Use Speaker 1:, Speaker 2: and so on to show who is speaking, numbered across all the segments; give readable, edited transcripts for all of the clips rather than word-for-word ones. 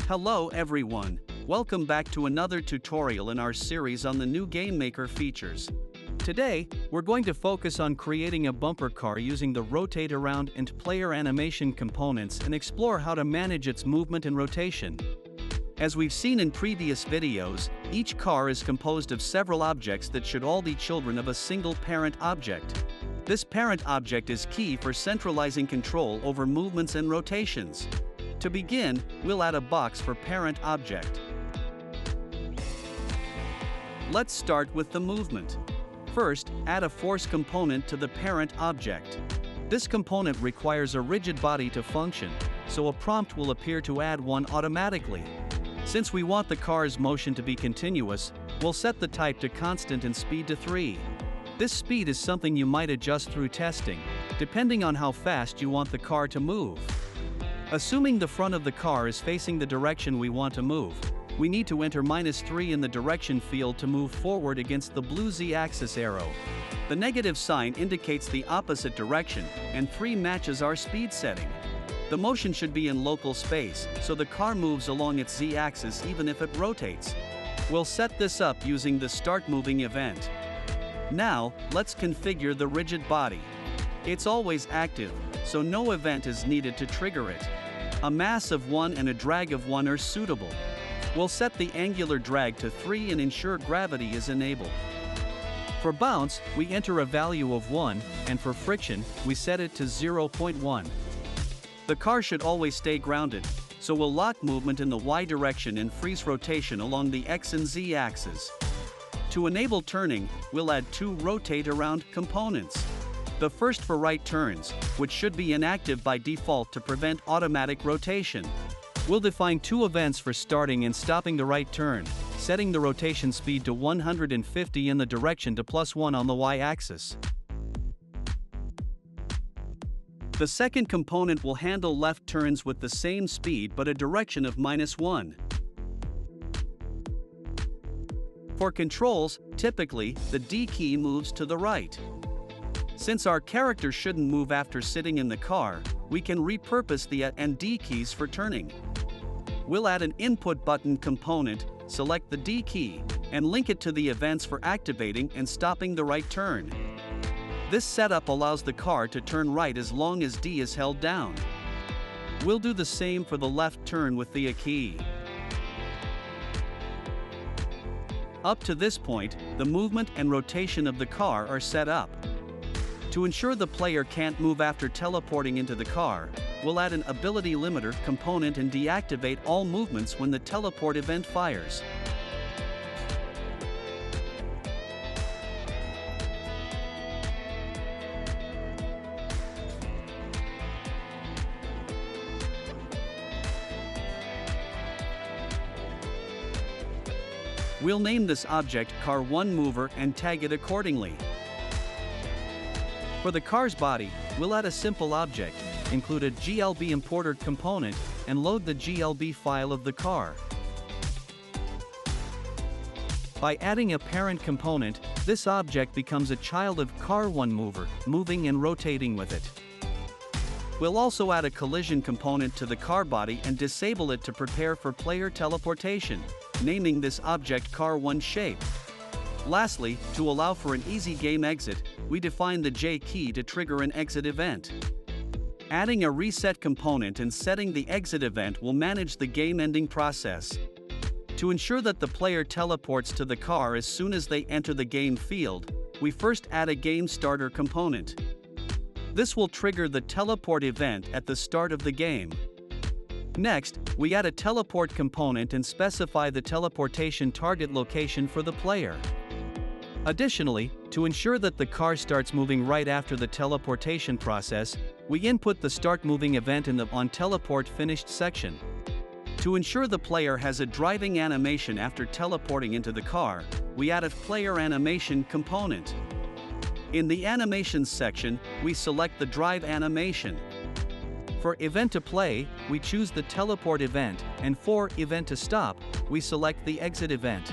Speaker 1: Hello everyone, welcome back to another tutorial in our series on the new Game Maker features. Today, we're going to focus on creating a bumper car using the rotate around and player animation components and explore how to manage its movement and rotation. As we've seen in previous videos, each car is composed of several objects that should all be children of a single parent object. This parent object is key for centralizing control over movements and rotations. To begin, we'll add a box for parent object. Let's start with the movement. First, add a force component to the parent object. This component requires a rigid body to function, so a prompt will appear to add one automatically. Since we want the car's motion to be continuous, we'll set the type to constant and speed to 3. This speed is something you might adjust through testing, depending on how fast you want the car to move. Assuming the front of the car is facing the direction we want to move, we need to enter -3 in the direction field to move forward against the blue z-axis arrow. The negative sign indicates the opposite direction, and 3 matches our speed setting. The motion should be in local space, so the car moves along its z-axis even if it rotates. We'll set this up using the Start Moving event. Now, let's configure the rigid body. It's always active, so no event is needed to trigger it. A mass of 1 and a drag of 1 are suitable. We'll set the angular drag to 3 and ensure gravity is enabled. For bounce, we enter a value of 1, and for friction, we set it to 0.1. The car should always stay grounded, so we'll lock movement in the Y direction and freeze rotation along the X and Z axes. To enable turning, we'll add 2 rotate around components. The first for right turns, which should be inactive by default to prevent automatic rotation. We'll define 2 events for starting and stopping the right turn, setting the rotation speed to 150 in the direction to +1 on the y-axis. The second component will handle left turns with the same speed but a direction of -1. For controls, typically, the D key moves to the right. Since our character shouldn't move after sitting in the car, we can repurpose the A and D keys for turning. We'll add an input button component, select the D key, and link it to the events for activating and stopping the right turn. This setup allows the car to turn right as long as D is held down. We'll do the same for the left turn with the A key. Up to this point, the movement and rotation of the car are set up. To ensure the player can't move after teleporting into the car, we'll add an ability limiter component and deactivate all movements when the teleport event fires. We'll name this object Car1Mover and tag it accordingly. For the car's body, we'll add a simple object, include a GLB importer component, and load the GLB file of the car. By adding a parent component, this object becomes a child of Car1Mover, moving and rotating with it. We'll also add a collision component to the car body and disable it to prepare for player teleportation, naming this object Car1Shape. Lastly, to allow for an easy game exit, we define the J key to trigger an exit event. Adding a reset component and setting the exit event will manage the game ending process. To ensure that the player teleports to the car as soon as they enter the game field, we first add a game starter component. This will trigger the teleport event at the start of the game. Next, we add a teleport component and specify the teleportation target location for the player. Additionally, to ensure that the car starts moving right after the teleportation process, we input the Start Moving event in the On Teleport Finished section. To ensure the player has a driving animation after teleporting into the car, we add a player animation component. In the Animations section, we select the Drive animation. For Event to Play, we choose the Teleport event, and for Event to Stop, we select the Exit event.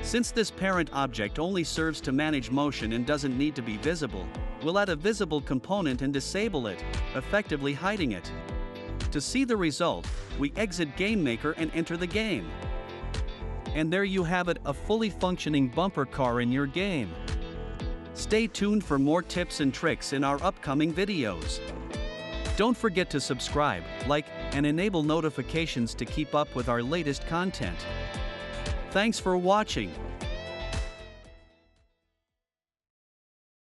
Speaker 1: Since this parent object only serves to manage motion and doesn't need to be visible, we'll add a visible component and disable it, effectively hiding it. To see the result, we exit Game Maker and enter the game. And there you have it, a fully functioning bumper car in your game. Stay tuned for more tips and tricks in our upcoming videos. Don't forget to subscribe, like, and enable notifications to keep up with our latest content. Thanks for watching.